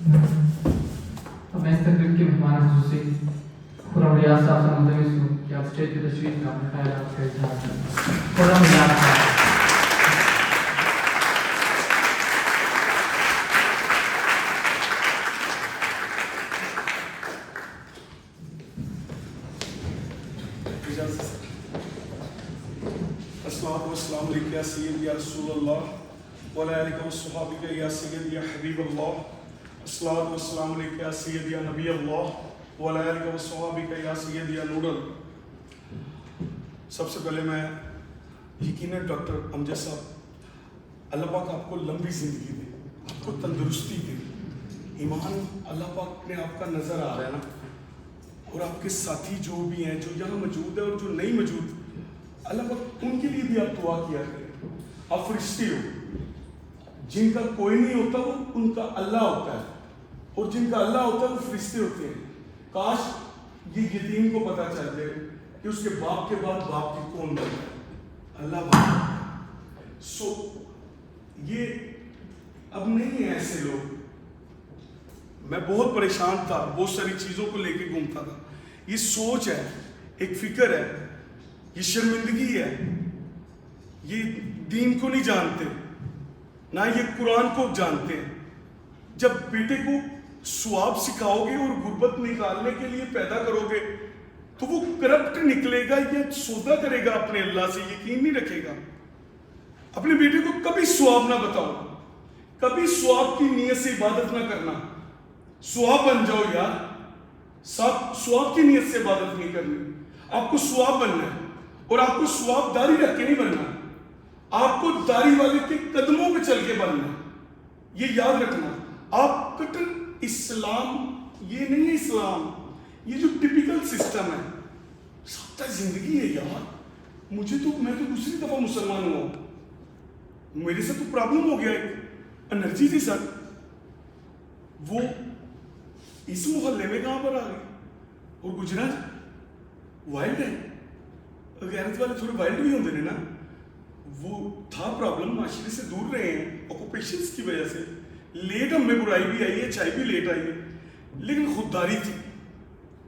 اب میں اس تقریب کے مہمان خصوصی خرم ریاض صاحب سے ملتمس ہوں کہ آپ اسٹیج کی تشریف میں اپنے خیالات کا اظہار کریں. خرم ریاض صاحب. السلام علیکم یا سید یا رسول اللہ وعلی آلہ وصحبہ یا سید یا حبیب اللہ. الصلاۃ والسلام علیکم یا سید یا نبی اللہ وعلی آلہ وصحبہ یا سید یا نور اللہ. سب سے پہلے میں یقیناً ڈاکٹر امجد صاحب اللہ پاک آپ کو لمبی زندگی دے, آپ کو تندرستی دے. ایمان اللہ پاک نے آپ کا نظر آ رہا ہے نا, اور آپ کے ساتھی جو بھی ہیں, جو یہاں موجود ہیں اور جو نہیں موجود, اللہ پاک ان کے لیے بھی آپ دعا کیا کریں. آپ فرشتے ہو, جن کا کوئی نہیں ہوتا وہ ان کا اللہ ہوتا ہے, اور جن کا اللہ ہوتا ہے وہ فرشتے ہوتے ہیں. کاش یہ یتیم کو پتہ چل جائے کہ اس کے باپ کے بعد باپ کی کون بنتا ہے, اللہ باپ. سو یہ اب نہیں ہے ایسے لوگ. میں بہت پریشان تھا, بہت ساری چیزوں کو لے کے گھومتا تھا. یہ سوچ ہے, ایک فکر ہے, یہ شرمندگی ہے. یہ دین کو نہیں جانتے, نہ یہ قرآن کو جانتے ہیں. جب بیٹے کو ثواب سکھاؤ گے اور غربت نکالنے کے لیے پیدا کرو گے تو وہ کرپٹ نکلے گا, یہ سودا کرے گا اپنے اللہ سے, یقین نہیں رکھے گا. اپنے بیٹے کو کبھی ثواب نہ بتاؤ, کبھی ثواب کی نیت سے عبادت نہ کرنا. ثواب بن جاؤ یار, ثواب کی نیت سے عبادت نہیں کرنی. آپ کو ثواب بننا ہے, اور آپ کو ثواب داری رکھ کے نہیں بننا, آپ کو داری والے کے قدموں پہ چل کے بننا ہے. یہ یاد رکھنا. آپ کٹر اسلام یہ نہیں ہے. اسلام یہ جو ٹپیکل سسٹم ہے, سب زندگی ہے یار. میں تو دوسری دفعہ مسلمان ہوا, میرے سے تو پرابلم ہو گیا. ایک انرجی تھی سر, وہ اس محلے میں کہاں پر آ گئی, اور گجرات وائلڈ ہے. غیرت والے تھوڑے وائلڈ بھی ہوتے ہیں نا. وہ تھا پرابلم, معاشرے سے دور رہے ہیں آکوپیشنز کی وجہ سے. لیٹ ہم میں برائی بھی آئی ہے, چائے بھی لیٹ آئی ہے, لیکن خودداری تھی.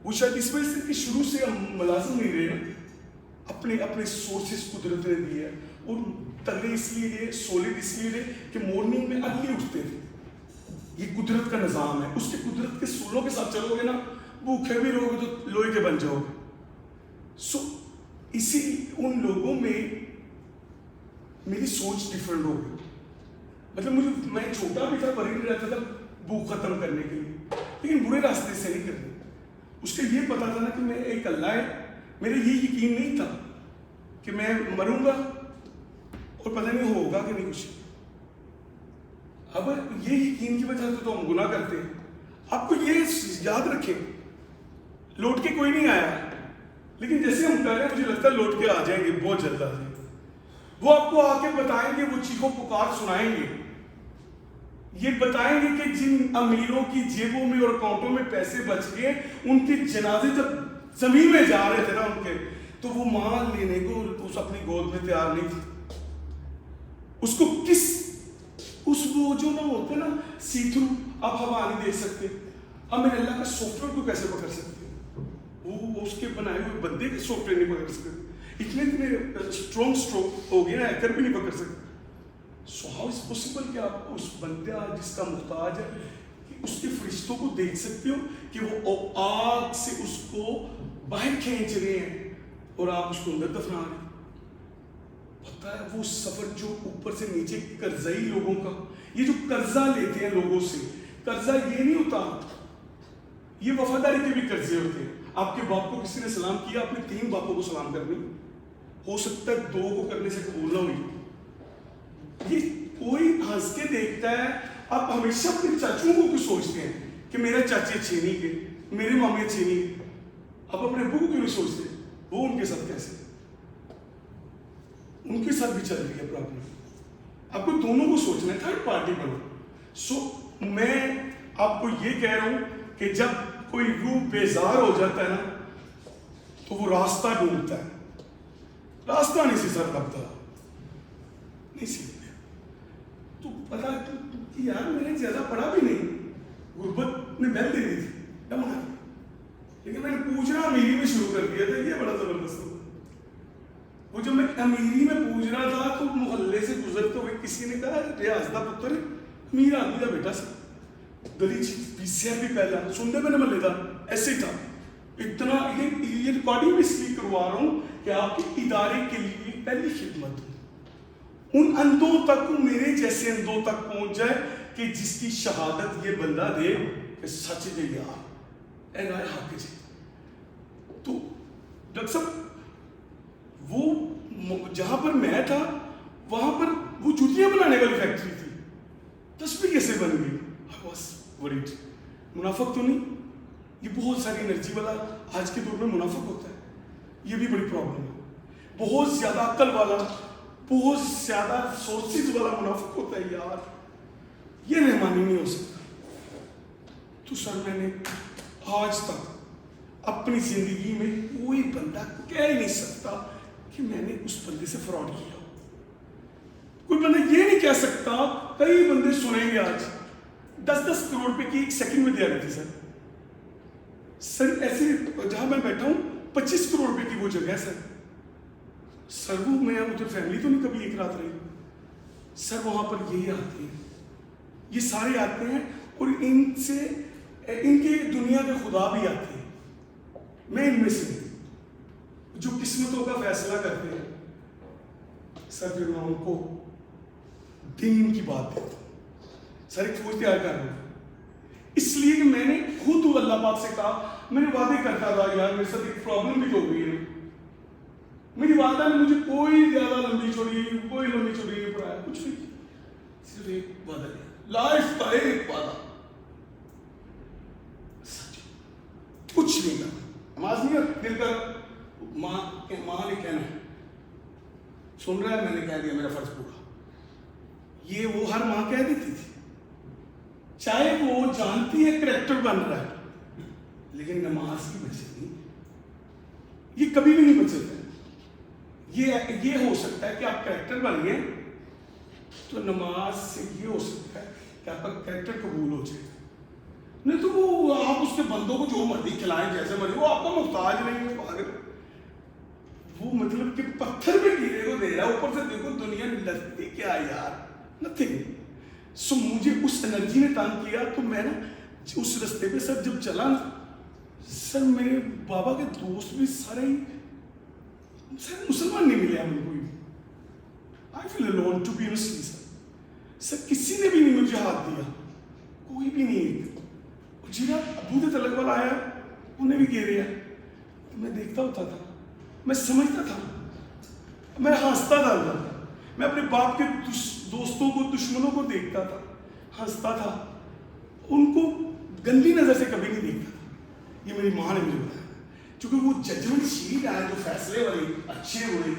وہ شاید اس وجہ سے کہ شروع سے ہم ملازم نہیں رہے نا, اپنے سورسز قدرت نے دیے, اور تگڑے اس لیے گئے, سولڈ اس لیے گئے کہ مارننگ میں ارلی اٹھتے تھے. یہ قدرت کا نظام ہے. اس کے قدرت کے سولوں کے ساتھ چلو گے نا, بھوکے بھی رہو گے تو لوہے کے بن جاؤ گے. سو اسی ان لوگوں میں میری سوچ ڈیفرنٹ ہو گئی. مطلب میں چھوٹا بھی تھا, بری نہیں رہتا تھا بھوک ختم کرنے کے لیے, لیکن برے راستے سے نہیں کرنے. اس کا یہ پتا تھا نا کہ میں ایک اللہ ہے. میرے یہ یقین نہیں تھا کہ میں مروں گا اور پتہ نہیں ہوگا کہ نہیں کچھ. اب یہ یقین کی وجہ سے تو ہم گناہ کرتے ہیں. آپ کو یہ یاد رکھیں, لوٹ کے کوئی نہیں آیا, لیکن جیسے ہم کہہ رہے ہیں مجھے لگتا ہے لوٹ کے آ جائیں گے بہت جلد آ جائیں گے. وہ آپ کو آ کے بتائیں گے, وہ چیخو پکار سنائیں گے, یہ بتائیں گے کہ جن امیروں کی جیبوں میں اور اکاؤنٹوں میں پیسے بچ گئے, ان کے جنازے جب زمین میں جا رہے تھے نا ان کے, تو وہ مال لینے کو اس اپنی گود میں تیار نہیں تھی. اس کو وہ جو نہ ہوتے نا سی تھرو, آپ ہوا نہیں دیکھ سکتے. اب میرے اللہ کا سافٹ ویئر کو کیسے پکڑ سکتے ہیں؟ وہ اس کے بنائے ہوئے بندے کے سافٹ ویئر نہیں پکڑ سکتے. اتنے اسٹرانگ اسٹروک ہو گیا, ہیکر بھی نہیں پکڑ سکتے. سو ہاؤ از پاسبل کہ آپ اس بندہ جس کا محتاج ہے کہ اس کے فرشتوں کو دیکھ سکتے ہو کہ وہ آگ سے اس کو باہر کھینچ رہے ہیں اور آپ اس کو اندر دفنا رہے ہیں. پتہ ہے وہ سفر جو اوپر سے نیچے قرضائی لوگوں کا, یہ جو قرضہ لیتے ہیں لوگوں سے, قرضہ یہ نہیں ہوتا, یہ وفاداری کے بھی قرضے ہوتے ہیں. آپ کے باپ کو کسی نے سلام کیا, آپ نے 3 باپوں کو سلام کرنی, ہو سکتا ہے 2 کو کرنے سے قبول نہ ہوئی. یہ کوئی ہنس کے دیکھتا ہے. آپ ہمیشہ اپنے چاچوں کو کیوں سوچتے ہیں کہ میرے چاچے اچھے نہیں گئے, میرے مامے اچھے نہیں گئے. آپ اپنے ابو کو کیوں نہیں سوچتے, وہ ان کے ساتھ کیسے, ان کے ساتھ بھی چل رہی ہے پرابلم. آپ کو دونوں کو سوچنا ہے, تھرڈ پارٹی بنو. سو میں آپ کو یہ کہہ رہا ہوں کہ جب کوئی روح بیزار ہو جاتا ہے نا تو وہ راستہ ڈھونڈتا ہے, راستہ نہیں سی سر لگتا, نہیں سیکھتے. تو پتا کہ یار میں نے زیادہ پڑھا بھی نہیں, अमीरी में शुरू कर दिया था, ये बड़ा जबरदस्त होता। वो जब मैं अमीरी में पूछ रहा था तो मोहल्ले से गुजरते हुए किसी ने कहा रियाज दा पुत्र अमीर आदमी का बेटा सी, गली पीसीआर भी पहला सुनने में मल्ले था, ऐसे ही था इतना। ये रिकॉर्डिंग में इसलिए करवा रहा हूँ कि आपके इदारे के लिए पहली खिदमत हो, उन अंधों तक, मेरे जैसे अंधों तक पहुंच जाए कि जिसकी शहादत ये बंदा दे कि सच दे यार ए राय हाके जी। तो डॉक्टर साहब वो जहां पर मैं था वहां पर वो जूतियां बनाने वाली फैक्ट्री थी, तस्वीर कैसे बन गई? I was worried. मुनाफक तो नहीं, ये बहुत सारी एनर्जी वाला आज के दौर में मुनाफक होता है, ये भी बड़ी प्रॉब्लम है। बहुत ज्यादा अक्ल वाला, बहुत ज्यादा सोर्सेज वाला मुनाफक होता है यार, ये रहमानी नहीं हो सकता। तो सर मैंने आज तक अपनी जिंदगी में कोई बंदा कह ही नहीं सकता कि मैंने उस बंदे से फ्रॉड किया। कोई बंदा ये नहीं कह सकता, कई बंदे सुनेंगे आज 10-10 करोड़ रुपए की एक सेकंड में दिया करती सर ऐसे जहां मैं बैठा हूं 25 करोड़ रुपए की वो जगह सर वो मैं उधर फैमिली तो नहीं कभी एक रात रही सर, वहां पर यही आते हैं, ये सारे आते हैं और इनसे इनके दुनिया के खुदा भी आते हैं। मैं इनमें से जो किस्मतों का फैसला करते हैं सर, फिर मैं उनको दीन की बात देता हूं सर। एक फौज तैयार कर रहा हूं इसलिए कि मैंने खुद अल्लाह पाक से कहा, मैंने वादे करता था यार मेरे साथ एक प्रॉब्लम भी तो हो गई है, मेरी वादा ने मुझे कोई ज्यादा लंबी चौड़ी कोई लंबी चौड़ी नहीं पढ़ाया, कुछ नहीं, सिर्फ एक वादा लिया, लाइफ का एक वादा, कुछ नहीं करना, नमाज नहीं दिल का माँ ने कहना है, सुन रहा है, मैंने कह दिया मेरा फर्ज पूरा। ये वो हर माँ कह देती थी, चाहे वो जानती है करैक्टर बन रहा है, लेकिन नमाज की वजह नहीं, ये कभी भी नहीं बच सकता। ये हो सकता है कि आप करैक्टर बन गए तो नमाज से ये हो सकता है कि आपका करैक्टर कबूल हो जाए, नहीं तो वो आप उसके बंदों को जो मर्जी खिलाएं जैसे मर्जी, वो आपका मुहताज नहीं है पागल। वो मतलब कि पत्थर में गिरे को दे रहा है, ऊपर से देखो दुनिया लगती क्या यार, नथिंग। सो मुझे उस एनर्जी ने तंग किया, तो मैं ना उस रास्ते पे सर जब चला सर, मेरे बाबा के दोस्त भी सारे सर मुसलमान नहीं मिले हमें कोई। I feel alone to be honestly sir, किसी ने भी नहीं मुझे हाथ दिया, कोई भी नहीं। जिरा अबू दे तलक वाला आया, उन्हें भी घेरे है, तो मैं देखता होता था, मैं समझता था, मैं हंसता था अंदर, मैं अपने बाप के दोस्तों को, दुश्मनों को देखता था, हंसता था, उनको गंदी नजर से कभी नहीं देखता था। ये मेरी माँ ने मुझे बताया, क्योंकि वो जजमेंट शीट है जो फैसले वाली अच्छे हुए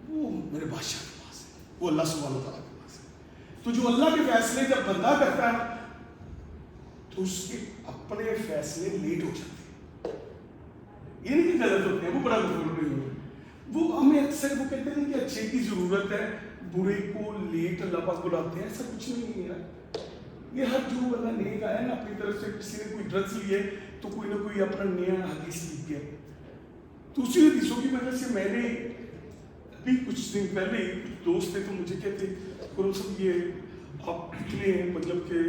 वो मेरे बादशाह के पास है, वो अल्लाह सुब्हानहू व तआला के पास है। तो जो अल्लाह के फैसले जब बंदा करता है तो उसके अपने फैसले लेट हो जाते हैं, ये नहीं कि गलत होते हैं, वो बड़ा गलत नहीं है। वो हमें अक्सर वो कहते हैं कि अच्छे की जरूरत है, बुरे को लेट अल्लाह पाक बुलाते हैं, ऐसा कुछ नहीं है यार। ये हर जो वाला नेक आया ना अपनी तरफ से, किसी ने कोई ड्रग्स लिए तो कोई ना कोई अपना नया हदीस लिख गया, तो उसी हदीसों की वजह से मैंने अभी कुछ दिन पहले दोस्त थे तो मुझे कहते कुरम साहब ये आप इतने मतलब के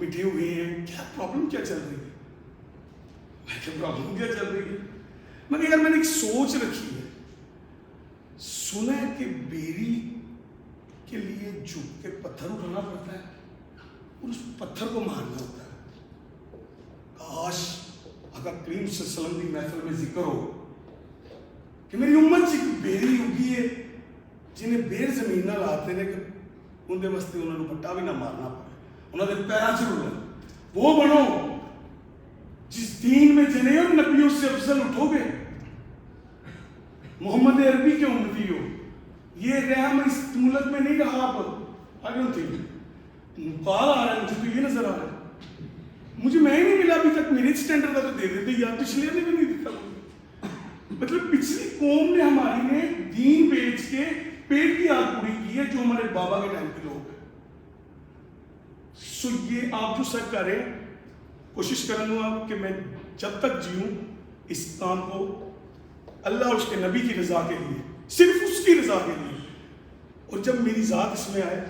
मिटे हुए हैं, क्या प्रॉब्लम क्या चल रही है? मैं क्या प्रॉब्लम क्या चल रही है? मगर यार मैंने एक सोच रखी है, सुना है कि बेरी के लिए झुक के पत्थर उठाना पड़ता है और उस पत्थर को मारना होता है। काश अगर करीम सल्लल्लाहु अलैहि वसल्लम की महफिल में जिक्र हो कि मेरी उम्मत च बेरी उगी है जिन्हें बेर जमीन ना लाते ने कि उनके वास्ते उन्होंने पट्टा भी ना मारना पड़े, उन्होंने पैरा जरूर वो बनो जिस दीन में जने और नबियों से अफजल उठोगे, मोहम्मद अरबी के उम्मती हो। ये रहम इस मुल्क में नहीं रहा, अब आई डोंट थिंक कॉल आ रहा है, मुझे तो ये नजर आ रहा है, मुझे मैं ही नहीं मिला अभी तक, मेरे स्टैंडर्ड का तो दे देते यार, पिछले ने भी नहीं दिखा। मतलब पिछली कौम ने हमारी ने दीन बेच के पेट की आग पूरी की है, जो हमारे बाबा के टाइम के लोग हैं। सो ये आप जो सर करें, कोशिश करूंगा कि मैं जब तक जीऊं اس کام کو اللہ اور اس کے نبی کی رضا کے لیے، صرف اس کی رضا کے لیے، اور جب میری ذات اس میں آئے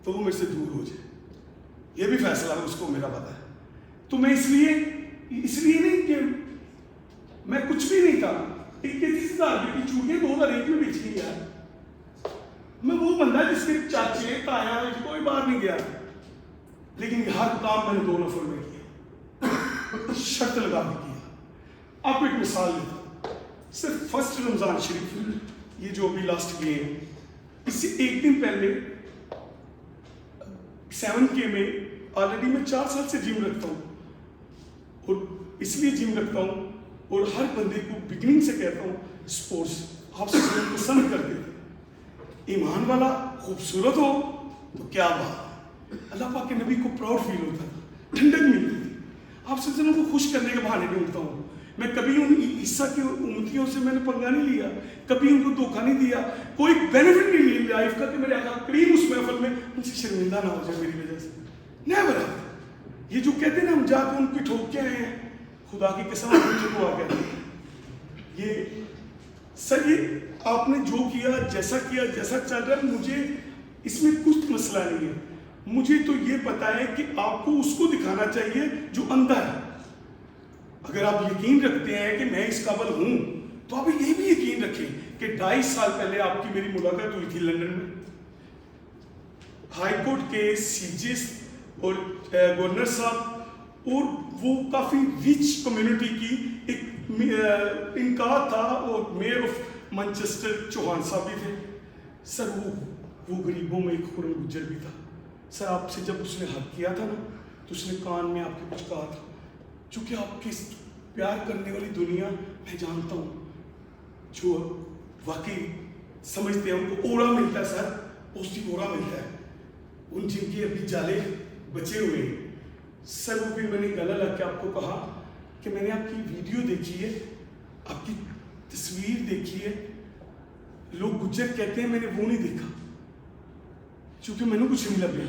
تو وہ میرے سے دور ہو جائے، یہ بھی فیصلہ ہے اس کو میرا پتہ ہے. تو میں اس لیے نہیں کہ میں کچھ بھی نہیں تھا. 21,000 روپے کی چوڑیاں 2001 میں بیچ گئی یار. میں وہ بندہ جس کے چاچے تایا کوئی باہر نہیں گیا، لیکن ہر کام میں نے 2 نفر میں کیا، شرط لگا کے کیا. آپ کو ایک مثال دیتا ہوں. صرف فرسٹ رمضان شریف، یہ جو ابھی لاسٹ گئے ہیں، اس سے ایک دن پہلے 7K میں آلریڈی میں 4 سال سے جم رکھتا ہوں، اور اس لیے جم رکھتا ہوں اور ہر بندے کو بگننگ سے کہتا ہوں سپورٹس آپ سے پسند کرتے تھے. ایمان والا خوبصورت ہو تو کیا بات، اللہ پاک کے نبی کو پراؤڈ فیل ہوتا تھا، ٹھنڈک ملتی تھی. آپ سلسلوں کو خوش کرنے کے بہانے ڈھونڈتا ہوں. میں کبھی ان عیسیٰ کی امتیوں سے میں نے پنگا نہیں لیا، کبھی ان کو دھوکہ نہیں دیا، کوئی بینیفٹ نہیں لی لائف کا کہ میرے آقا کریم اس محفل میں ان سے شرمندہ نہ ہو جائے میری وجہ سے. نیور. یہ جو کہتے ہیں نا ہم جا کے ان کی ٹھوک کے آئے ہیں، خدا کی قسم مجھے کو آ گیا. یہ سر یہ آپ نے جو کیا جیسا چل رہا ہے، مجھے اس میں کچھ مسئلہ نہیں ہے. مجھے تو یہ پتا ہے کہ آپ کو اس کو دکھانا چاہیے جو اندھا ہے. اگر آپ یقین رکھتے ہیں کہ میں اس قابل ہوں تو آپ یہ بھی یقین رکھیں کہ 2.5 سال پہلے آپ کی میری ملاقات ہوئی تھی لندن میں. ہائی کورٹ کے CJs اور گورنر صاحب اور وہ کافی ریچ کمیونٹی کی ایک انکار تھا، اور میئر آف مانچسٹر چوہان صاحب بھی تھے. سر وہ غریبوں میں ایک خورم گجر بھی تھا. سر آپ سے جب اس نے حق کیا تھا نا تو اس نے کان میں آپ کے کچھ کہا تھا. چونکہ آپ کی پیار کرنے والی دنیا میں جانتا ہوں، جو واقعی سمجھتے ہیں ان کو اورا ملتا ہے، سر پوزیٹیو اورا ملتا ہے ان جن کے ابھی جالے بچے ہوئے ہیں. سر وہ بھی میں نے گلا لگ کے آپ کو کہا کہ میں نے آپ کی ویڈیو دیکھی ہے، آپ کی تصویر دیکھی ہے، لوگ گجر کہتے ہیں، میں نے وہ نہیں دیکھا چونکہ میں نے کچھ نہیں لگا.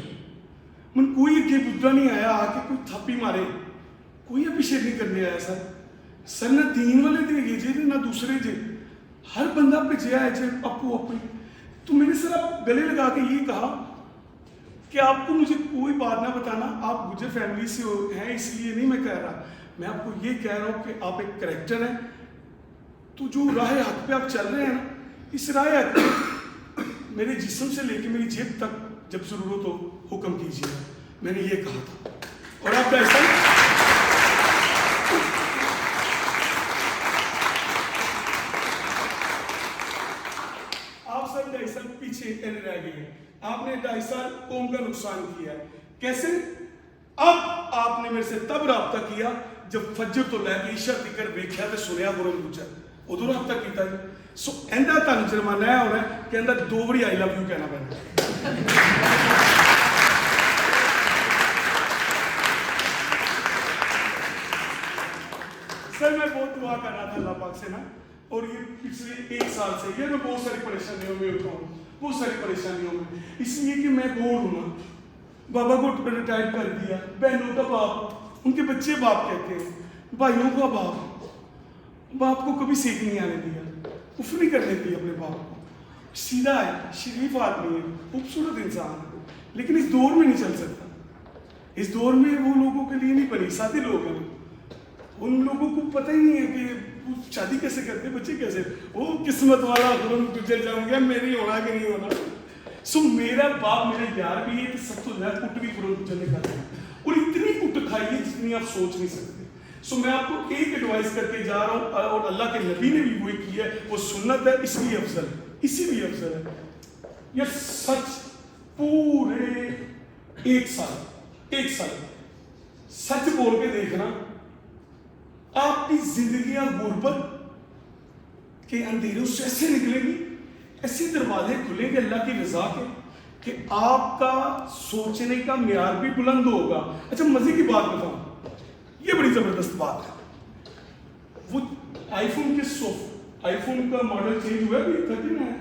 من کوئی اگے بدھا نہیں آیا آ کے کوئی تھاپی مارے، کوئی اپریشیٹ نہیں کرنے آیا. سر نہ دین والے دے گے جی نہ دوسرے جی، ہر بندہ پہ جیا ہے جی اپو اپنی. تو میں نے سر آپ گلے لگا کے یہ کہا کہ آپ کو مجھے کوئی بات نہ بتانا، آپ گجر فیملی سے ہیں اس لیے نہیں میں کہہ رہا، میں آپ کو یہ کہہ رہا ہوں کہ آپ ایک کریکٹر ہیں. تو جو راہ حق پہ آپ چل رہے ہیں نا، اس راہ حق پہ میرے جسم سے لے کے میری جیب تک جب ضرورت ہو حکم کیجیے. میں نے یہ کہا تھا اور آپ کا ایسا آپ سر 2.5 سال پیچھے رہ گئے. آپ نے 2.5 سال قوم کا نقصان کیا. کیسے؟ اب آپ نے میرے سے تب رابطہ کیا جب فجر تو لے کے عشاء تک ویکھیا تے سنیا گورم گجر، ادو رابطہ کیتا ہے. سو ایندہ تن جرمانہ ہے ہونا ہے کہ اندر 2 باری آئی لو یو کہنا پہنا. سر میں بہت دعا کر رہا تھا اللہ پاک سے نا، اور یہ پچھلے 1 سال سے یہ میں بہت ساری پریشانیوں میں ہوتا ہوں، بہت ساری پریشانیوں میں، اس لیے کہ میں بور ہوں نا. بابا کو ریٹائر کر دیا، بہنوں کا باپ، ان کے بچے باپ کہتے ہیں، بھائیوں کا باپ کو کبھی سیکھ نہیں آنے دیا، اف نہیں کرنے دی اپنے باپ کو. سیدھا ہے، شریف آدمی ہے، خوبصورت انسان ہے، لیکن اس دور میں نہیں چل سکتا. اس دور میں وہ لوگوں کے لیے نہیں بنی، سادے لوگ ہیں. ان لوگوں کو پتہ ہی نہیں ہے کہ شادی کیسے کرتے، بچے کیسے، وہ قسمت والا غلام گجر جاؤں گا میری ہونا کہ نہیں ہونا. سو میرا باپ میرے یار بھی ہے کہ سب تو زیادہ کٹ بھی غلام گجر نے کھاتے ہیں، اور اتنی کٹ کھائی ہے جتنی آپ سوچ نہیں سکتے. سو میں آپ کو ایک ایڈوائز کر کے جا رہا ہوں، اور اللہ کے نبی نے بھی وہی کی ہے، وہ سنت ہے، اس لیے افضل ہے، اسی لیے افضل ہے. یہ سچ پورے 1 سال سچ بول کے دیکھنا، آپ کی زندگیاں غربت کے اندھیروں سے ایسے نکلیں گی، ایسے دروازے کھلیں گے اللہ کی رضا کے کہ آپ کا سوچنے کا معیار بھی بلند ہوگا. اچھا مزے کی بات بتاؤں، یہ بڑی زبردست بات ہے. وہ آئی فون کا ماڈل چینج ہوا ہے، 13 ہے.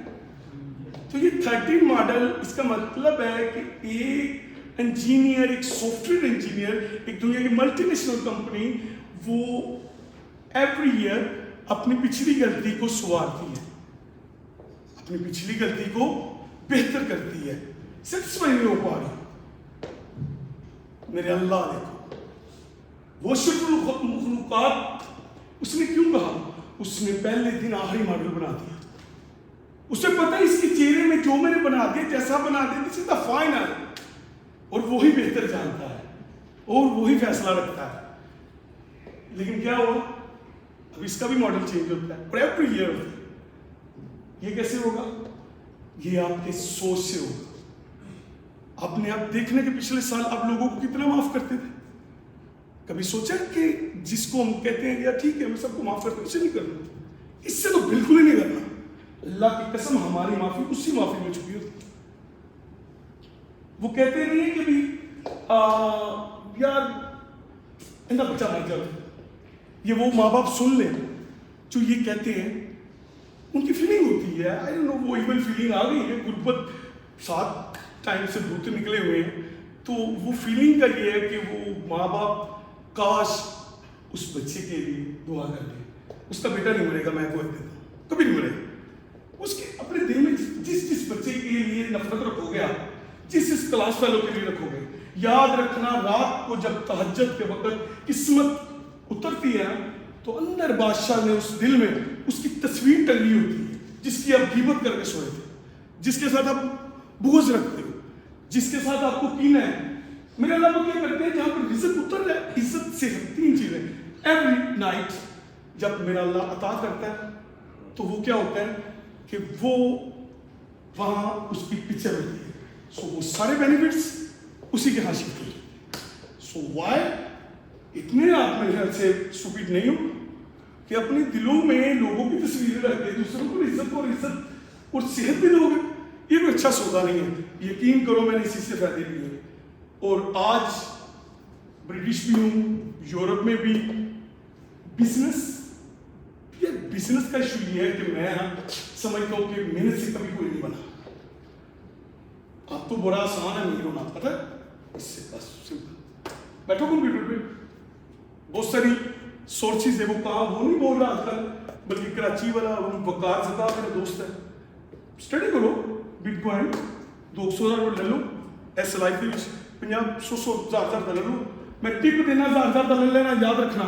تو یہ 13 ماڈل، اس کا مطلب ہے کہ ایک انجینئر، ایک سافٹ ویئر انجینئر، ایک دنیا کی ملٹی نیشنل کمپنی، وہ एवरी ईयर अपनी पिछली गलती को सुधारती है, अपनी पिछली गलती को बेहतर करती है। सेटिस्फाई नहीं हो पा रही, मेरे अल्लाह देखो, वो शुक्र मखलूकात, उसने क्यों कहा? उसने पहले दिन आखिरी मॉडल बना दिया। उसे पता है इसके चेहरे में जो मैंने बना दिया, जैसा बना दिया, दिस इज द फाइनल, और वही बेहतर जानता है और वही फैसला रखता है। लेकिन क्या हुआ, अब इसका भी मॉडल चेंज होता है और एवरी ईयर होता है। ये कैसे होगा? ये आपके सोच से होगा। आपने आप देखने के पिछले साल आप लोगों को कितना माफ करते थे? कभी सोचा कि जिसको हम कहते हैं यार ठीक है मैं सबको माफ करता हूं, इसे नहीं करना, इससे तो बिल्कुल ही नहीं करना। अल्लाह की कसम हमारी माफी उसी माफी में छुपी होती। वो कहते नहीं है कि भी यार इनका बच्चा मर जाए, ये वो माँ बाप सुन ले जो ये कहते हैं, उनकी फीलिंग होती है, आई डोंट नो, वो इवन फीलिंग आ गई है, गुर्बत 7 टाइम से भूत निकले हुए हैं, तो वो फीलिंग का ये है कि वो माँ बाप काश उस बच्चे के लिए दुआ कर ले, उसका बेटा नहीं मरेगा, मैं दुआ देता हूँ, कभी नहीं मरेगा। उसके अपने दिल में जिस बच्चे के लिए नफरत रखोगे आप, जिस क्लास फेलो के लिए रखोगे, याद रखना रात को जब तहज्जुद के वक्त किस्मत उतरती है ना, तो अंदर बादशाह ने उस दिल में उसकी तस्वीर टंगी होती है, जिसकी आप गिबत करके सोए थे, जिसके साथ आप बुग़्ज़ रखते हो, जिसके साथ आपको कीना है। मेरे अल्लाह को क्या करते हैं, जहाँ पर रिज़्क़ उतर रहा है, इज्जत से 3 चीज़ें एवरी नाइट जब मेरा अल्लाह अता करता है, तो वो क्या होता है कि वो वहाँ उसकी पिक्चर होती है, सो वो सारे बेनिफिट्स उसी के हाथ शिफ्ट होते हैं। सो वाई इतने आप मेरे ख्याल से स्टूपिड नहीं हो कि अपने दिलों में लोगों की तस्वीरें रख के दूसरों को इज्जत और सेहत भी दोगे, ये कोई अच्छा सौदा नहीं है। यकीन करो मैंने इसी से फायदे लिए हैं, और आज ब्रिटिश भी हूँ, यूरोप में भी बिजनेस का इशू ये है कि मैं समझता हूँ कि मेहनत से कभी कोई नहीं बना। अब तो बड़ा आसान है नहीं होना, पता है, इससे बस सिंपल बैठो कंप्यूटर पे, बहुत सारी सोर्सेज है, वो कहाँ वो नहीं बोल रहा आजकल, बल्कि कराची वाला वकार जता मेरा दोस्त है, स्टडी करो बिटकॉइन 200,000 ले लो, एस लाइफ के 50-100,000 ले लो, मैं टिप देना 1,000 ले लेना, याद रखना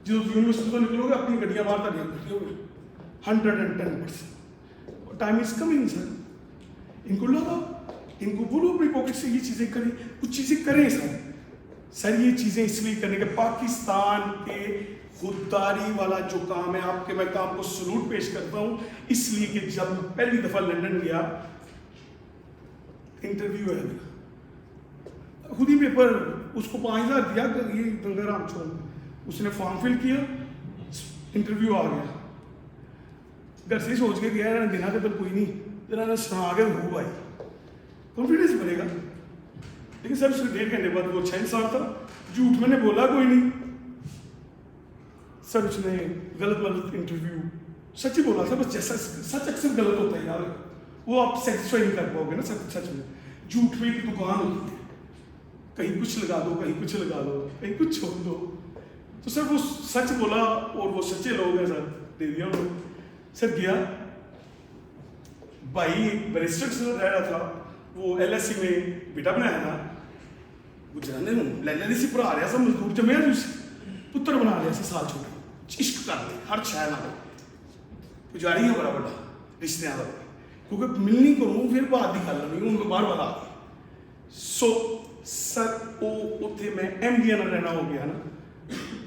जो यूनिवर्सिटी से निकलोगे अपनी गड्डियाँ बाहर तक करती होगी 110%। टाइम इज कमिंग सर, इनको लगाओ, इनको बोलो अपनी पॉकेट से ये चीज़ें करें, कुछ चीज़ें करें सर ये चीज़ें इसलिए करने के पाकिस्तान के खुददारी वाला जो काम है आपके, मैं काम को सलूट पेश करता हूँ, इसलिए कि जब मैं पहली दफ़ा लंदन गया, इंटरव्यू है मेरा, खुद ही पेपर उसको 5,000 दिया, ये गंगाराम छोड़, उसने फॉर्म फिल किया, इंटरव्यू आ गया, घर से सोच के गया ना देना तो कोई नहीं, तेरा ना सुना गया हो भाई, कॉन्फिडेंस बनेगा। लेकिन सर उसके 1.5 घंटे बाद वो 6 इंसान था, झूठ मैंने बोला कोई नहीं सर, उसने गलत इंटरव्यू सच ही बोला था, बस जैसा सच अक्सर गलत होता है यार, वो आप सेटिस्फाई नहीं कर पाओगे ना सच में। झूठ में एक दुकान होती है, कहीं कुछ लगा दो, कहीं कुछ लगा दो, कहीं कुछ छोड़ दो, तो सर वो सच बोला और वो सच्चे लोग हैं सर, दे दिया उन्होंने। सर गया भाई, एक बैरिस्टर रह रहा था, वो LSE में बेटा बनाया था, गुजराने लैले सी पढ़ा रहा सा, मजदूर जमया पुत्र बना रहा सी, साल छोटे इश्क कर ले हर शहर ना पुजारी है बड़ा बड़ा रिश्तेदार का, क्योंकि मिलनी करूँ फिर बात की गल नहीं, उनको बार बार आ गई। सो सर वो उत्थे मैं MD ना रहना हो गया ना,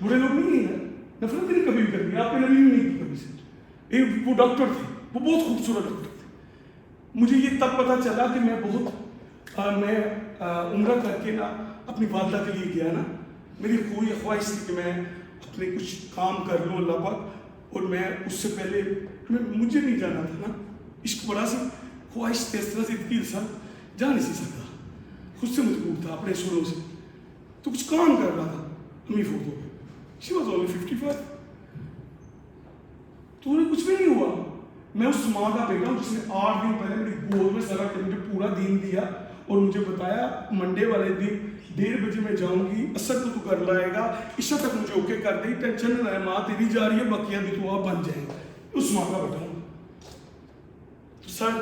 बुरे लोग नहीं है, नफरत नहीं कभी भी कर दी आपने, नबी नहीं की कभी से। वो डॉक्टर थे, वो बहुत खूबसूरत डॉक्टर थे। मुझे ये तब पता चला कि मैं मैं उम्र करके ना अपनी वालदा के लिए गया ना, मेरी कोई ख्वाहिश थी कि मैं अपने कुछ काम कर लूँ अल्लाह पाक, और मैं उससे पहले मुझे नहीं जाना था ना, इश्क बड़ा सी ख्वाहिश थी, इस तरह से इतनी इंसान जा नहीं सकता, खुद से मजबूर था अपने सुरों से, तो कुछ काम कर रहा था, अम्मी फोटो पे, शी वॉज ओनली 55, तो उन्हें कुछ भी नहीं हुआ। मैं उस माँ का बेटा हूँ जिसने 8 दिन पहले मेरी गोद में सरा के मुझे पूरा दीन दिया, اور مجھے بتایا منڈے والے دن 1:30 بجے میں جاؤں گی, اثر تو کر لائے گا, عشاء تک مجھے اوکے کر دے, ٹینشن نہ رہے, ماں تیری جا رہی ہے, باقیہ بھی تو آپ بن جائیں گے. اس ماں کا بیٹا ہوں. سر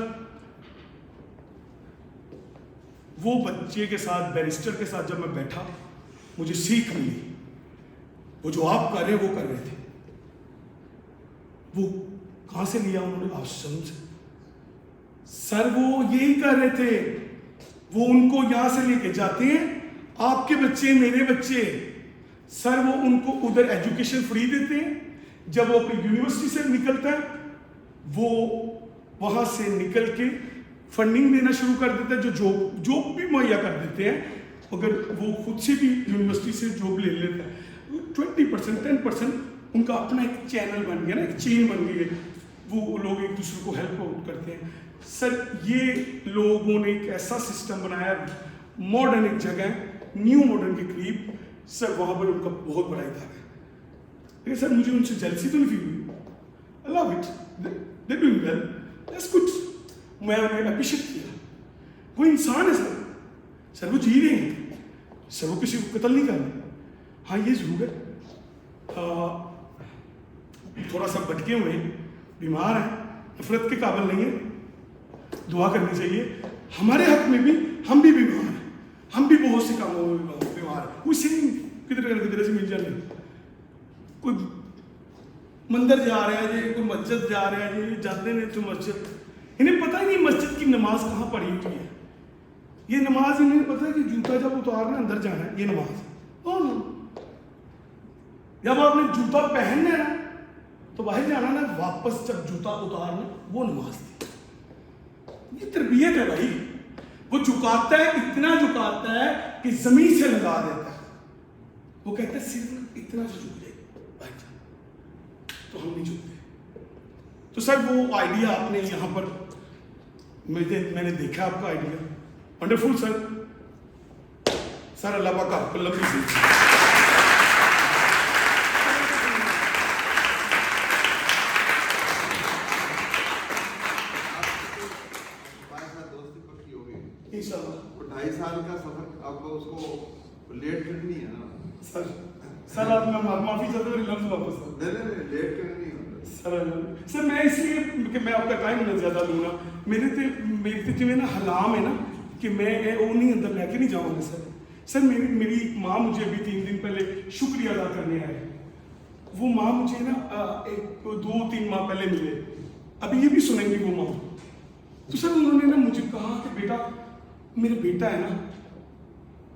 وہ بچے کے ساتھ, بیرسٹر کے ساتھ جب میں بیٹھا, مجھے سیکھ ملی. وہ جو آپ کر رہے ہیں وہ کر رہے تھے. وہ کہاں سے لیا انہوں نے؟ آشرم سے. سر وہ یہی کر رہے تھے, وہ ان کو یہاں سے لے کے جاتے ہیں, آپ کے بچے میرے بچے, سر وہ ان کو ادھر ایجوکیشن فری دیتے ہیں. جب وہ اپنی یونیورسٹی سے نکلتا ہے, وہ وہاں سے نکل کے فنڈنگ دینا شروع کر دیتا ہے, جو جاب بھی مہیا کر دیتے ہیں. اگر وہ خود سے بھی یونیورسٹی سے جاب لے لیتا ہے, 20% 10% ان کا اپنا ایک چینل بن گیا نا, ایک چین بن گئی ہے, وہ لوگ ایک دوسرے کو ہیلپ آؤٹ کرتے ہیں. سر یہ لوگوں نے ایک ایسا سسٹم بنایا, ماڈرن ایک جگہ, نیو ماڈرن کے قریب. سر وہاں پر ان کا بہت بڑا ادارہ ہے. لیکن سر مجھے ان سے جلسی تو نہیں فیل ہوئی. I love it. They're doing well. That's good. میں انہیں اپریشیٹ کیا. وہ انسان ہے سر. سر وہ جی رہے ہیں. سر وہ کسی کو قتل نہیں کر رہے. ہاں یہ ضرور ہے تھوڑا سا بھٹکے ہوئے ہیں, بیمار ہیں, نفرت کے قابل نہیں ہیں. دعا کرنی چاہیے. ہمارے حق میں بھی ہم بھی بیمار ہیں, ہم بھی بہت سے کاموں میں بیمار ہیں. کوئی سیم کدھر سے مل جائے, کوئی مندر جا رہے ہیں جی, کوئی مسجد جا رہے ہیں جی, جاتے نہیں تو مسجد, انہیں پتہ ہی نہیں مسجد کی نماز کہاں پڑھی ہوئی ہے. یہ نماز انہیں پتہ ہے کہ جوتا جب اتارنا اندر جانا ہے, یہ نماز ہے. جب آپ نے جوتا پہننا ہے نا تو باہر جانا نا, واپس جب جوتا اتارنا, وہ نماز تھی. یہ تربیت ہے بھائی. وہ جھکاتا ہے, اتنا جھکاتا ہے کہ زمین سے لگا دیتا ہے. وہ کہتا ہے صرف اتنا سے جھک جائے بھائی, تو ہم نہیں جھکتے. تو سر وہ آئیڈیا آپ نے یہاں پر, میں نے دیکھا آپ کا آئیڈیا, ونڈرفل سر. سر اللہ پاک آپ کو لمبی زندگی. ڈھائی سال کا سفر آپ کو اس کو لیٹ کرنی ہے نا سر آپ میں معافی چاہتا ہوں, لفظ واپس نہیں لیٹ کرنی ہے سر. میں اس لیے کہ میں آپ کا ٹائم نہ زیادہ لوں گا. میرے جو ہے نا حلام ہے نا کہ میں وہ نہیں اندر لے کے نہیں جاؤں گا. سر میری ماں مجھے ابھی 3 دن پہلے شکریہ ادا کرنے آئے. وہ ماں مجھے نا 2-3 ماہ پہلے ملے, ابھی یہ بھی سنیں گے وہ ماں. تو سر انہوں نے نا مجھے کہا کہ بیٹا, میرا بیٹا ہے نا,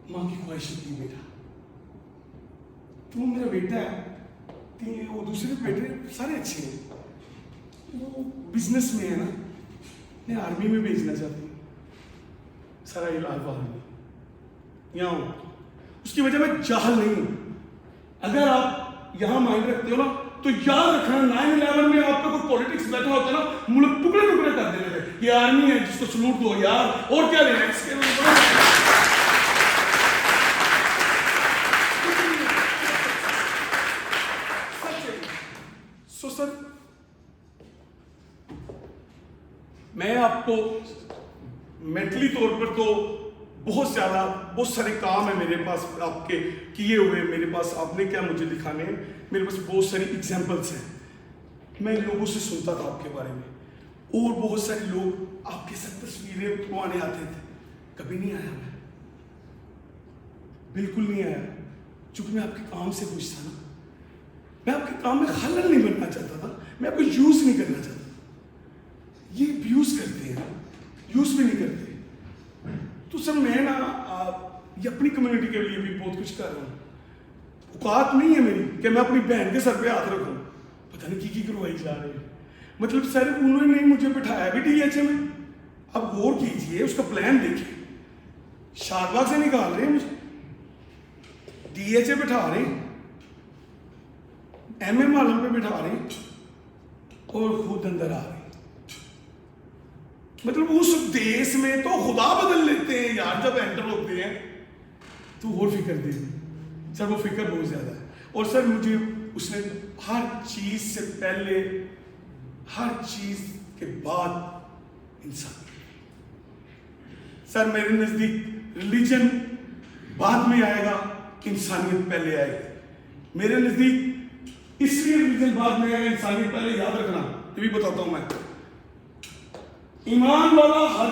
ماں کی خواہش ہوتی ہے بیٹا, تو وہ میرا بیٹا ہے, وہ دوسرے بیٹے سارے اچھے ہیں, وہ بزنس میں ہے نا, میں آرمی میں بھیجنا چاہتی ہوں. سارا علاج یہاں ہوں, اس کی وجہ میں جاہل نہیں ہوں. اگر آپ یہاں مائنڈ رکھتے ہو نا تو یاد رکھنا 9/11 میں آپ کا کوئی پولیٹکس بیٹھا ہوتا نا, ملک ٹکڑے ٹکڑے کر دینے تھے. یہ آرمی ہے جس کو سلوٹ دو یار, اور کیا لینا اس کے سو. سر میں آپ کو مینٹلی طور پر تو بہت سارے کام ہیں میرے پاس آپ کے کیے ہوئے. میرے پاس آپ نے کیا مجھے دکھانے ہیں, میرے پاس بہت ساری ایگزامپلس ہیں. میں لوگوں سے سنتا تھا آپ کے بارے میں, اور بہت سارے لوگ آپ کے ساتھ تصویریں اٹھوانے آتے تھے. کبھی نہیں آیا میں, بالکل نہیں آیا, چونکہ میں آپ کے کام سے خوش تھا نا. میں آپ کے کام میں خلل نہیں بننا چاہتا تھا, میں آپ کو یوز نہیں کرنا چاہتا. یہ ابیوز کرتے ہیں, یوز بھی نہیں کرتے. تو سر میں نا یہ اپنی کمیونٹی کے لیے بھی بہت کچھ کر رہا ہوں. اوقات نہیں ہے میری کہ میں اپنی بہن کے سر پہ ہاتھ رکھوں, پتہ نہیں کی کروائی جا رہی ہے. مطلب سر انہوں نے مجھے بٹھایا بھی DH میں. اب غور کیجئے, اس کا پلان دیکھیں. شاد باغ سے نکال رہے ہیں مجھے, DH بٹھا رہے ہیں, MM عالم پہ بٹھا رہے ہیں, اور خود اندر آ رہے ہیں. مطلب اس دیس میں تو خدا بدل لیتے ہیں یار, جب انٹر ہوتے ہیں تو اور فکر دے. سر وہ فکر بہت زیادہ ہے. اور سر مجھے اس نے ہر چیز سے پہلے, ہر چیز کے بعد انسان. सर मेरे नज़दीक रिलीजन बाद में आएगा, इंसानियत पहले आएगी। मेरे नज़दीक इसलिए रिलीजन बाद में आएगा, इंसानियत पहले। याद रखना, ये भी बताता हूँ मैं। ईमान वाला हर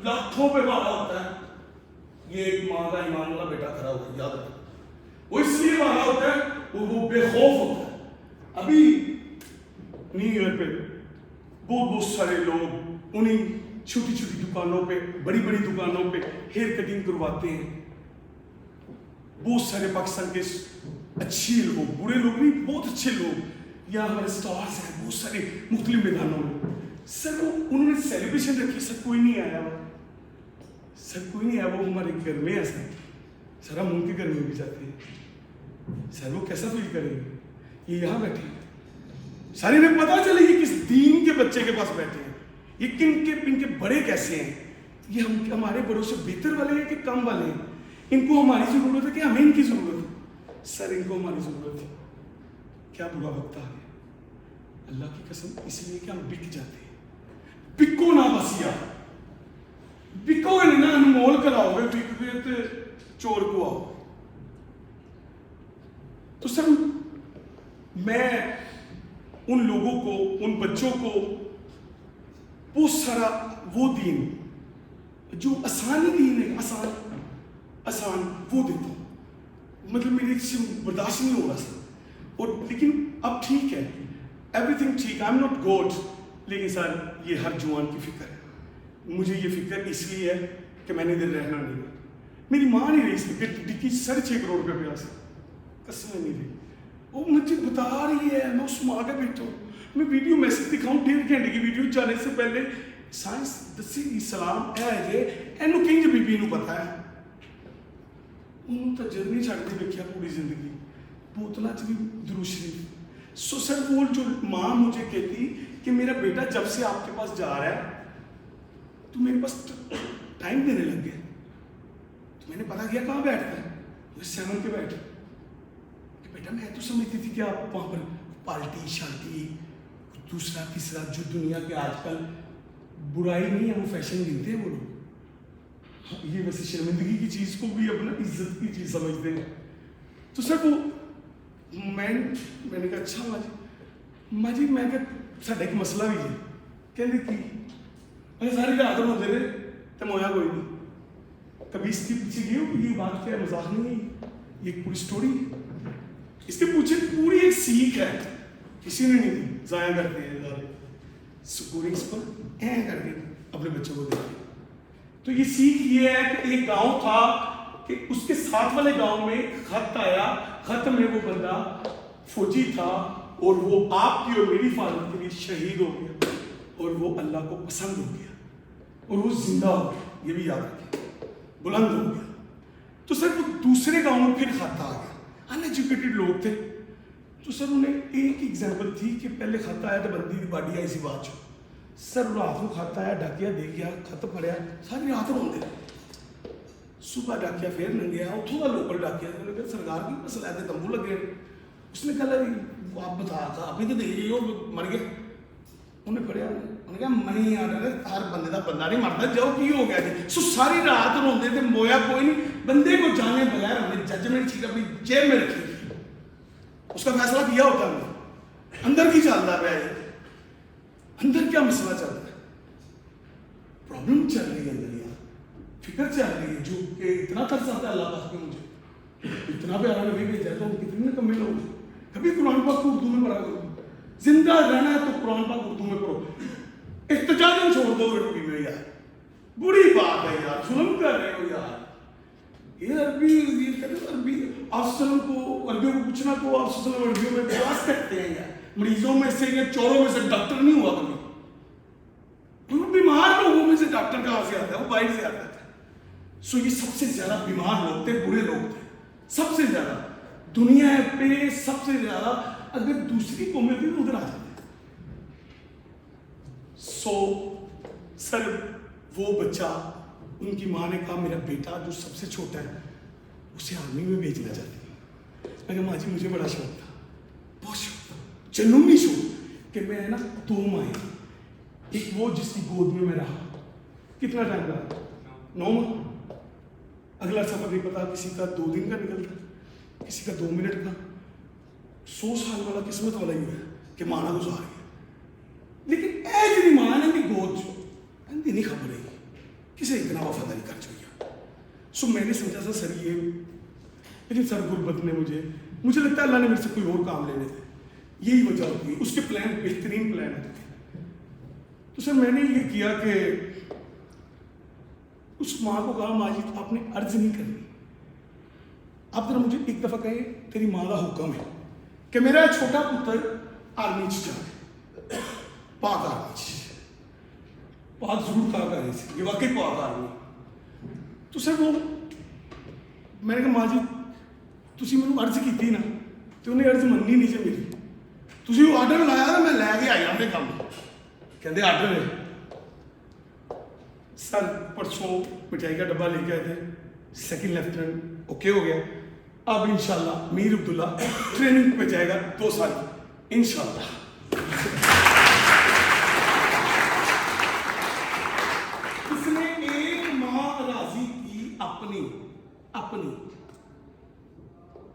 लाखों पे वाला होता है। ये एक माँ का ईमान वाला बेटा खड़ा होता है, याद रखना। वो इसलिए वाला होता है, वो बेखौफ होता है। अभी न्यू ईयर पे बहुत सारे लोग उन्हीं छोटी छोटी दुकानों पे, बड़ी बड़ी दुकानों पे हेयर कटिंग करवाते हैं। बहुत सारे पाकिस्तान के अच्छे लोग, बुरे लोग नहीं, बहुत अच्छे लोग यहाँ हमारे स्टार्स हैं बहुत सारे मुख्तलिफ मैदानों में। सर वो उन्होंने सेलिब्रेशन रखी, सर कोई नहीं आया, सर कोई नहीं आया। वो हमारे घर में है सर हम उनके घर में भी जाते हैं। सर वो कैसा फील करेंगे, ये यहाँ बैठे हैं, सारे में पता चले ये किस दीन के बच्चे के पास बैठे हैं, ये इनके बड़े कैसे हैं, ये हमारे बड़ों से बेहतर वाले हैं कि कम वाले हैं, इनको हमारी ज़रूरत है कि हमें इनकी ज़रूरत है। सर इनको हमारी ज़रूरत है। क्या बुरा वक्त आ गया अल्लाह की कसम, इसलिए कि हम बिक जाते हैं। बिको ना बसिया, बिको नहीं ना, अनमोल कराओगे, बिक गए तो चोर को आओ। तो सर मैं उन लोगों को, उन बच्चों को बहुत सारा वो दीन जो आसानी दीन है, आसान वो देता हूँ। मतलब मेरे से बर्दाश्त नहीं हो रहा सर। और लेकिन अब ठीक है, एवरीथिंग ठीक, आई एम नॉट गॉड। लेकिन सर ये हर जवान की फिक्र है। मुझे ये फिक्र इसलिए है कि मैंने इधर रहना नहीं है। मेरी माँ नहीं रही इसलिए डिक्की 6.5 करोड़ रुपये प्यास कसम नहीं रही। वो मुझे बता रही है, मैं उस माँ का बेटा हूँ। मैं वीडियो मैसेज दिखाऊँ 1.5 घंटे की वीडियो जाने से पहले साइंस दसी सलाम है जे एनू कहीं जो बीबी पता है उन्होंने तो जर्नी छड़ती देखिया पूरी जिंदगी बोतलों च भी दुरूद शरीफ। सो सर वो जो माँ मुझे कहती कि मेरा बेटा जब से आपके पास जा रहा है तो मेरे पास टाइम देने लग गया। तो मैंने पता किया कहाँ बैठता है, तो 7 पे बैठ। बेटा मैं तो समझती थी कि आप वहाँ पर पार्टी शार्टी दूसरा तीसरा जो दुनिया के आजकल बुराई नहीं है वो फैशन गिनते हैं वो लोग। ये वैसे शर्मिंदगी की चीज़ को भी अपना इज्जत की चीज़ समझते हैं। तो सर वो मैंने कहा अच्छा माँ जी मैं क्या साढ़े एक मसला भी है कहते कि मैंने सारी रात होते रहे तो मोया कोई नहीं कभी इसके पीछे गए हो। ये बात क्या मजाक नहीं है, ये एक पूरी स्टोरी है। इसके पीछे पूरी एक सीख है, किसी ने नहीं दी। ज़ाया करते हैं पूरी इस पर ऐ करके अपने बच्चों को देते। तो ये सीख ये है कि एक गांव था कि उसके साथ वाले गांव में खत आया, खत में वो बंदा फौजी था और वो आपकी और मेरी हिफाजत के लिए शहीद हो गया और वो अल्लाह को पसंद हो गया और वो जिंदा हो गया, ये भी याद रखिए, बुलंद हो गया। तो सर वो दूसरे गांव में फिर खाता आ गया। अनएजुकेटेड लोग थे। तो सर उन्हें एक एग्जाम्पल थी कि पहले खाता आया तो बंदी की बाडी आई सी बाद चो। सर रात को खाता आया, डाकिया दे गया, खत पड़िया, सारी रात रोंदे। सुबह डाकिया फिर नंगे उतों का लोकल डाकिया कहा सरकार की मसला है तंबू लगे। उसने कहा आप बता था अभी तो देखिए मर गया। उन्हें पढ़िया उन्हें कहा मनी आ रहा हर बंदे का बंदा नहीं मरता जाओ की हो गया जी। सो सारी रात रोंदे थे, मोया कोई नहीं। बंदे को जाने बगैर हमने जजमेंट शीट अपनी जेब में रखी, उसका फैसला किया होता है अंदर की चल रहा है, अंदर क्या मसला चल रहा है, प्रॉब्लम चल रही है अंदर यार, फिक्र चल रही है। जो कि इतना तरस आता है अल्लाह पाक ने मुझे इतना प्यारा नबी भेजा तो कितने कमी लोग। कभी कुरान पाक को उर्दू में पढ़ा करो, जिंदा रहना है तो कुरान पाक उर्दू में पढ़ो। इख्तिजाजन छोड़ दो अरबी में यार, बुरी बात है यार, जुल्म कर रहे हो यार। ये अरबी ये अरबी अफसरों को अरबियों को पूछना को अफसर अरबियों में प्रयास करते हैं यार। मरीजों में से या चोरों में से डॉक्टर नहीं हुआ कभी। बीमार लोगों में से डॉक्टर कहाँ से आता है, वो बाहर से आता था। सो ये सबसे ज्यादा बीमार लोग थे, बुरे लोग थे, सबसे ज्यादा दुनिया पे सबसे ज्यादा। अगर दूसरी कौमें भी उधर आ जाते। सो सर वो बच्चा, उनकी माँ ने कहा मेरा बेटा जो सबसे छोटा है उसे आर्मी में भेजना चाहती है। मैं कहा माँ जी मुझे बड़ा शौक था, बहुत शौक था, जुनूनी शौक कि मैं ना 2 माएँ, एक वो जिसकी गोद में मैं रहा, कितना टाइम रहा 9 माह। अगला सफर नहीं पता, किसी का 2 दिन का निकलता, किसी का 2 मिनट का। 100 साल वाला किस्मत वाला ही है कि माना गुजार गया, लेकिन ऐ जी मां ने भी गोद चो इनकी नहीं खबर है किसे इतना वफादारी कर चुकी। सो मैंने समझा था सर ये, लेकिन सर गुरबत ने मुझे लगता है अल्लाह ने मेरे से कोई और काम लेने थे, यही वजह होती है। उसके प्लान बेहतरीन प्लान होते थे। तो सर मैंने ये किया कि उस माँ को कहा, माँ जी आपने अर्ज नहीं करनी, आप जरा मुझे एक दफ़ा कहे तेरी माँ का हुक्म है कि मेरा छोटा पुत्र आर्मी च जाए, पाक आर्मी च, पाक जरूर कहा करनी सी, ये वाकई पाक आर्मी। तो सर वो मैंने कहा माँ जी तुसी मैनू अर्ज की ना, तो उन्हें अर्ज मननी नहीं जी मेरी, तुसी वो आर्डर लाया तो मैं लैके आई अपने काम, कहते आर्डर है। सर परसों मिठाई का डब्बा लेके आए थे, 2nd लेफ्टिनेंट ओके हो गया। अब इंशाल्लाह मीर अब्दुल्ला ट्रेनिंग पे जाएगा 2 साल इंशाल्लाह। इसने एक माँ राजी की अपनी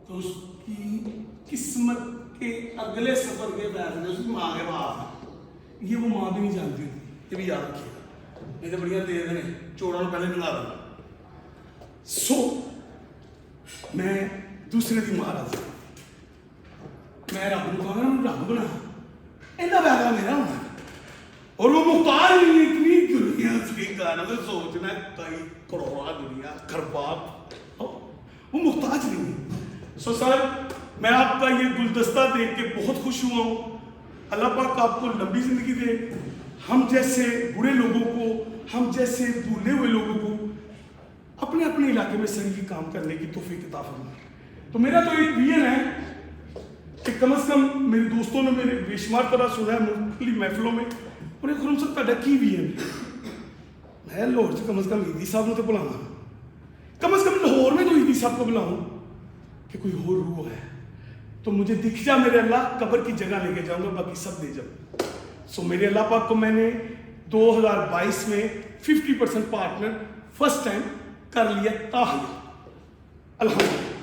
तो उसकी किस्मत के अगले सफर के फैसले उसकी माँ के पास है। ये वो माँ भी नहीं जानती थी, ये भी याद रखिएगा, नहीं तो बढ़िया दे देने चोड़ा पहले मिला दो। सो मैं दूसरे की मां राजी, मैं रब को कहा रब बना, इतना पैसा मेरा होना, और वो मुख्तार नहीं, इतनी दुनिया से गाना तो सोचना कई करोड़ा दुनिया खरबाब, वो मुख्ताज नहीं है। सो सर मैं आपका ये गुलदस्ता देख के बहुत खुश हुआ हूँ। अल्लाह पाक आपको लंबी जिंदगी दे, हम जैसे बुरे लोगों को, हम जैसे भूले हुए लोगों को अपने अपने इलाके में सही काम करने की तौफीक अता फरमाए। तो मेरा तो एक विजन है कि कम से कम मेरे दोस्तों ने मेरे बेशुमार तरह सुना है मुख्तलिफ महफिलों में, उन्हें खुरम सर तुहाडा की विजन है। मैं लाहौर से कम ईदी साहब को तो बुलाना, कम से कम लाहौर में तो ईदी साहब को बुलाऊँ कि कोई और रूह है तो मुझे दिख जा मेरे अल्लाह, कब्र की जगह लेके जाऊंगा, बाकी सब दे जाऊँ। सो मेरे अल्लाह पाक को मैंने 2022 में 50% पार्टनर फर्स्ट टाइम कर लिया ताहिया, अल्हम्दुलिल्लाह।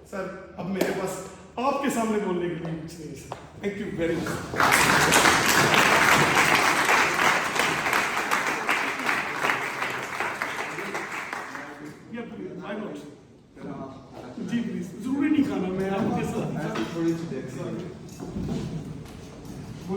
सर अब मेरे पास आपके सामने बोलने के लिए कुछ नहीं sir, thank you very much.